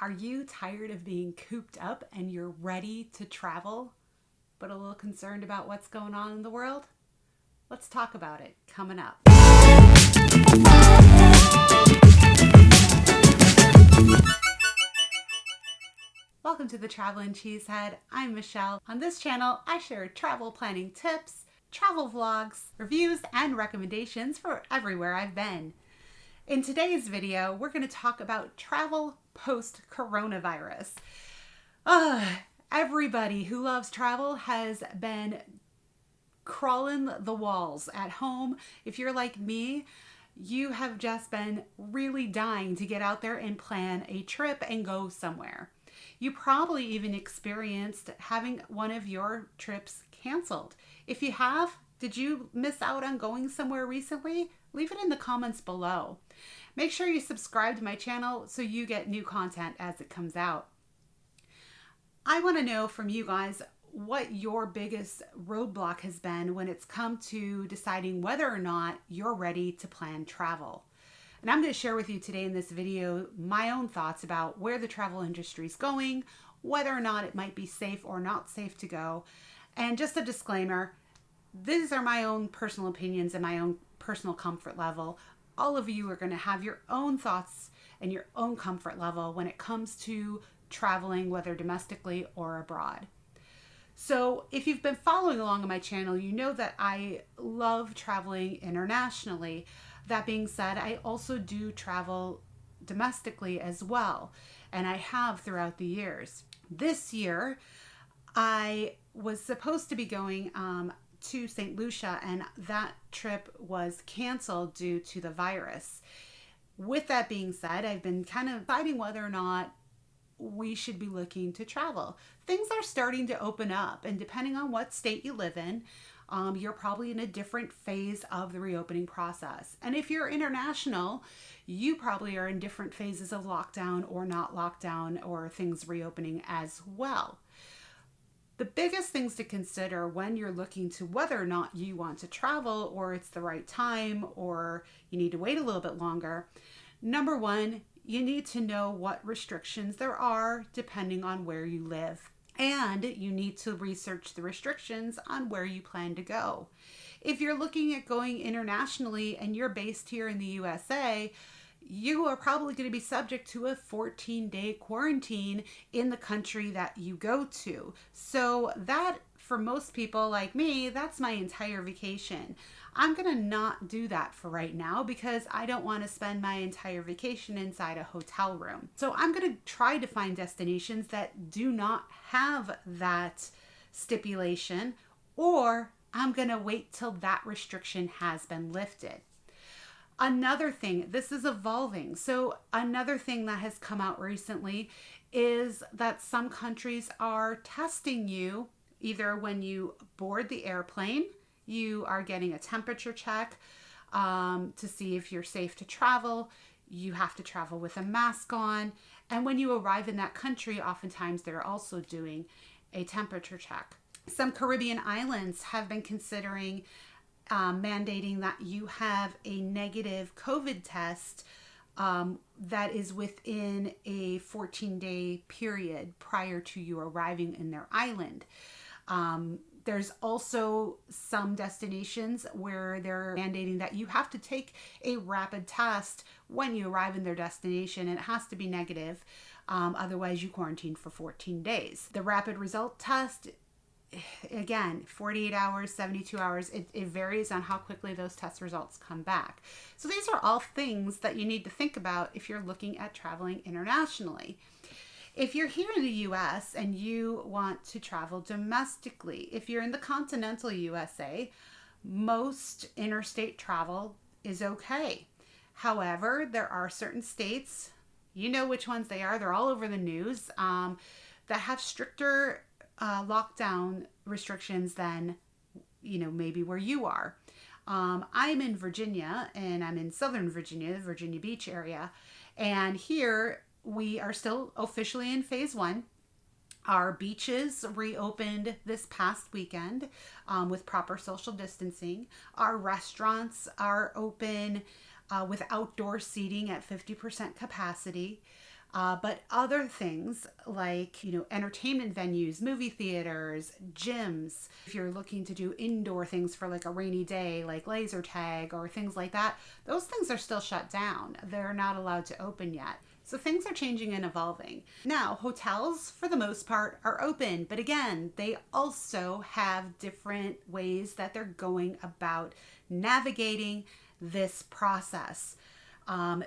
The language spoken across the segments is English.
Are you tired of being cooped up and you're ready to travel, but a little concerned about what's going on in the world? Let's talk about it coming up. Welcome to the Traveling Cheesehead. I'm Michelle. On this channel, I share travel planning tips, travel vlogs, reviews, and recommendations for everywhere I've been. In today's video, we're going to talk about travel post-coronavirus. Everybody who loves travel has been crawling the walls at home. If you're like me, you have just been really dying to get out there and plan a trip and go somewhere. You probably even experienced having one of your trips canceled. If you have, did you miss out on going somewhere recently? Leave it in the comments below. Make sure you subscribe to my channel so you get new content as it comes out. I want to know from you guys what your biggest roadblock has been when it's come to deciding whether or not you're ready to plan travel. And I'm going to share with you today in this video my own thoughts about where the travel industry is going, whether or not it might be safe or not safe to go. And just a disclaimer, these are my own personal opinions and my own personal comfort level. All of you are going to have your own thoughts and your own comfort level when it comes to traveling, whether domestically or abroad. So if you've been following along on my channel, you know that I love traveling internationally. That being said, I also do travel domestically as well, and I have throughout the years. This year, I was supposed to be going to St. Lucia, and that trip was canceled due to the virus. With that being said, I've been kind of deciding whether or not we should be looking to travel. Things are starting to open up, and depending on what state you live in, you're probably in a different phase of the reopening process. And if you're international, you probably are in different phases of lockdown or not lockdown or things reopening as well. The biggest things to consider when you're looking to whether or not you want to travel or it's the right time or you need to wait a little bit longer, number one, you need to know what restrictions there are depending on where you live. And you need to research the restrictions on where you plan to go. If you're looking at going internationally and you're based here in the USA, you are probably going to be subject to a 14-day quarantine in the country that you go to. So that, for most people like me, that's my entire vacation. I'm going to not do that for right now because I don't want to spend my entire vacation inside a hotel room. So I'm going to try to find destinations that do not have that stipulation, or I'm going to wait till that restriction has been lifted. Another thing, this is evolving. So another thing that has come out recently is that some countries are testing you either when you board the airplane, you are getting a temperature check to see if you're safe to travel. You have to travel with a mask on. And when you arrive in that country, oftentimes they're also doing a temperature check. Some Caribbean islands have been considering mandating that you have a negative COVID test that is within a 14-day period prior to you arriving in their island. There's also some destinations where they're mandating that you have to take a rapid test when you arrive in their destination, and it has to be negative. Otherwise, you quarantine for 14 days. The rapid result test, again, 48 hours, 72 hours, it varies on how quickly those test results come back. So these are all things that you need to think about if you're looking at traveling internationally. If you're here in the US and you want to travel domestically, if you're in the continental USA, most interstate travel is okay. However, there are certain states, you know which ones they are, they're all over the news, that have stricter lockdown restrictions than, maybe where you are. I'm in Virginia, and I'm in Southern Virginia, the Virginia Beach area, and here we are still officially in phase one. Our beaches reopened this past weekend with proper social distancing. Our restaurants are open with outdoor seating at 50% capacity. But other things like, entertainment venues, movie theaters, gyms, if you're looking to do indoor things for like a rainy day, like laser tag or things like that, those things are still shut down. They're not allowed to open yet. So things are changing and evolving. Now, hotels, for the most part, are open, but again, they also have different ways that they're going about navigating this process.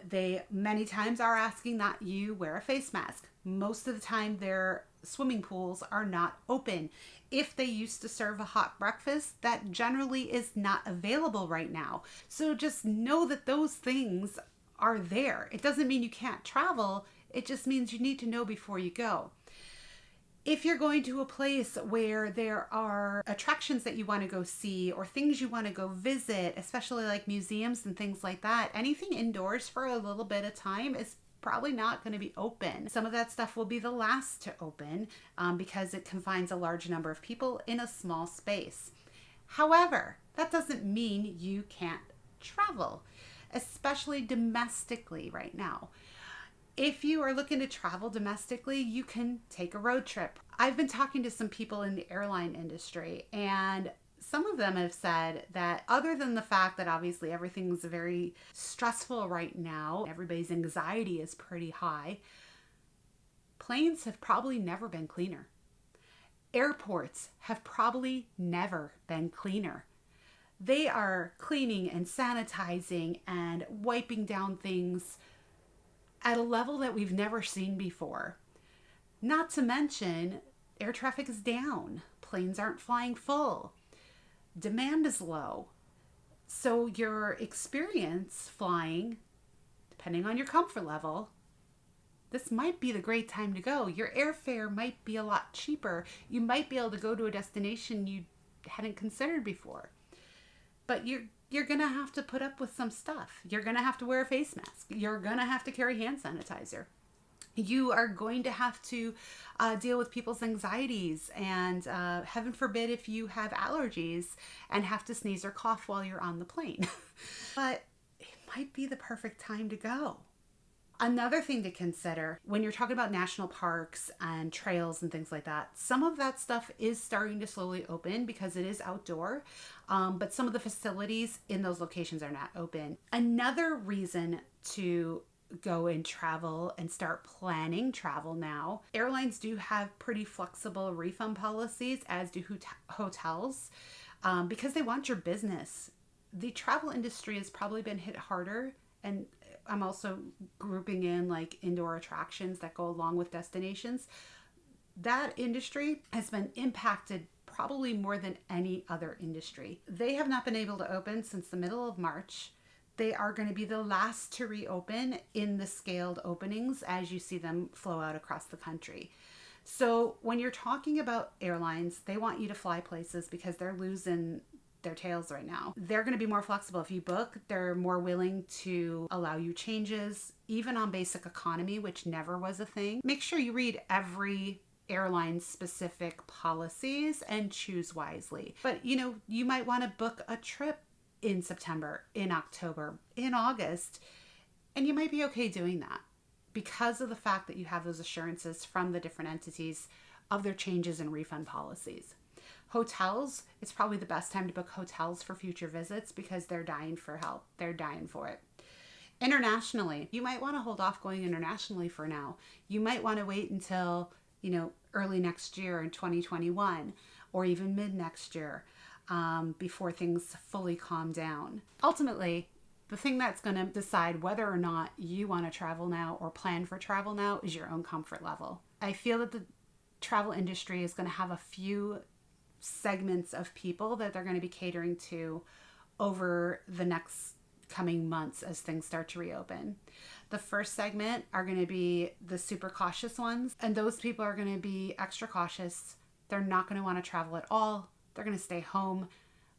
They many times are asking that you wear a face mask. Most of the time, their swimming pools are not open. If they used to serve a hot breakfast, that generally is not available right now. So just know that those things are there. It doesn't mean you can't travel. It just means you need to know before you go. If you're going to a place where there are attractions that you want to go see or things you want to go visit, especially like museums and things like that, anything indoors for a little bit of time is probably not going to be open. Some of that stuff will be the last to open because it confines a large number of people in a small space. However, that doesn't mean you can't travel, especially domestically right now. If you are looking to travel domestically, you can take a road trip. I've been talking to some people in the airline industry, and some of them have said that other than the fact that obviously everything's very stressful right now, everybody's anxiety is pretty high, planes have probably never been cleaner. Airports have probably never been cleaner. They are cleaning and sanitizing and wiping down things at a level that we've never seen before. Not to mention, air traffic is down. Planes aren't flying full. Demand is low. So your experience flying, depending on your comfort level, this might be the great time to go. Your airfare might be a lot cheaper. You might be able to go to a destination you hadn't considered before. But you're going to have to put up with some stuff. You're going to have to wear a face mask. You're going to have to carry hand sanitizer. You are going to have to deal with people's anxieties and heaven forbid if you have allergies and have to sneeze or cough while you're on the plane. But it might be the perfect time to go. Another thing to consider when you're talking about national parks and trails and things like that, some of that stuff is starting to slowly open because it is outdoor, but some of the facilities in those locations are not open. Another reason to go and travel and start planning travel now, airlines do have pretty flexible refund policies, as do hotels, because they want your business. The travel industry has probably been hit harder, and I'm also grouping in like indoor attractions that go along with destinations. That industry has been impacted probably more than any other industry. They have not been able to open since the middle of March. They are going to be the last to reopen in the scaled openings as you see them flow out across the country. So when you're talking about airlines, they want you to fly places because they're losing their tails right now. They're going to be more flexible. If you book, they're more willing to allow you changes, even on basic economy, which never was a thing. Make sure you read every airline specific policies and choose wisely. But you might want to book a trip in September, in October, in August, and you might be okay doing that because of the fact that you have those assurances from the different entities of their changes in refund policies. Hotels, it's probably the best time to book hotels for future visits because they're dying for help. They're dying for it. Internationally, you might want to hold off going internationally for now. You might want to wait until, early next year in 2021 or even mid next year before things fully calm down. Ultimately, the thing that's going to decide whether or not you want to travel now or plan for travel now is your own comfort level. I feel that the travel industry is going to have a few segments of people that they're going to be catering to over the next coming months as things start to reopen. The first segment are going to be the super cautious ones, and those people are going to be extra cautious. They're not going to want to travel at all. They're going to stay home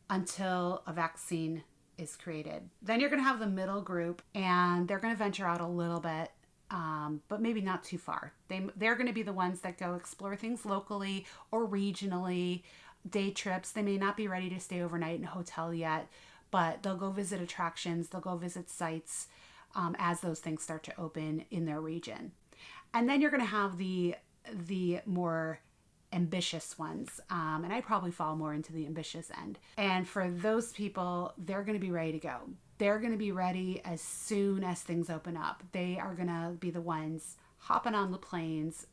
until a vaccine is created. Then you're going to have the middle group, and they're going to venture out a little bit, but maybe not too far. They're going to be the ones that go explore things locally or regionally, day trips. They may not be ready to stay overnight in a hotel yet, but they'll go visit attractions, they'll go visit sites as those things start to open in their region. And then you're going to have the more ambitious ones. And I probably fall more into the ambitious end. And for those people, they're going to be ready to go. They're going to be ready as soon as things open up. They are going to be the ones hopping on the planes,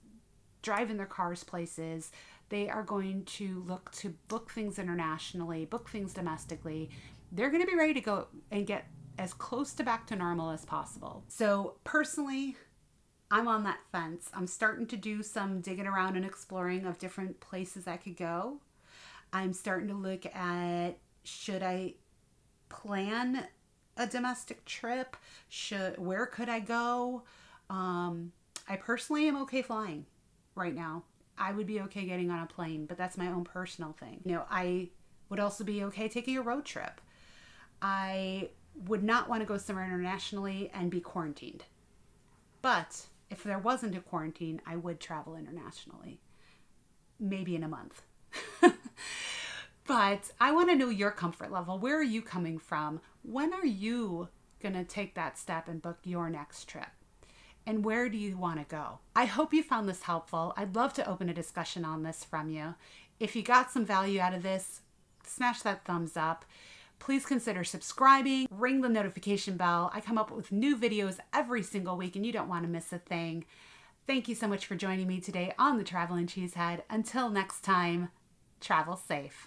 driving their cars places. They are going to look to book things internationally, book things domestically. They're going to be ready to go and get as close to back to normal as possible. So personally, I'm on that fence. I'm starting to do some digging around and exploring of different places I could go. I'm starting to look at, should I plan a domestic trip? Where could I go? I personally am okay flying right now. I would be okay getting on a plane, but that's my own personal thing. You know, I would also be okay taking a road trip. I would not want to go somewhere internationally and be quarantined. But if there wasn't a quarantine, I would travel internationally. Maybe in a month. But I want to know your comfort level. Where are you coming from? When are you going to take that step and book your next trip? And where do you want to go? I hope you found this helpful. I'd love to open a discussion on this from you. If you got some value out of this, smash that thumbs up. Please consider subscribing, ring the notification bell. I come up with new videos every single week and you don't want to miss a thing. Thank you so much for joining me today on the Traveling Cheesehead. Until next time, travel safe.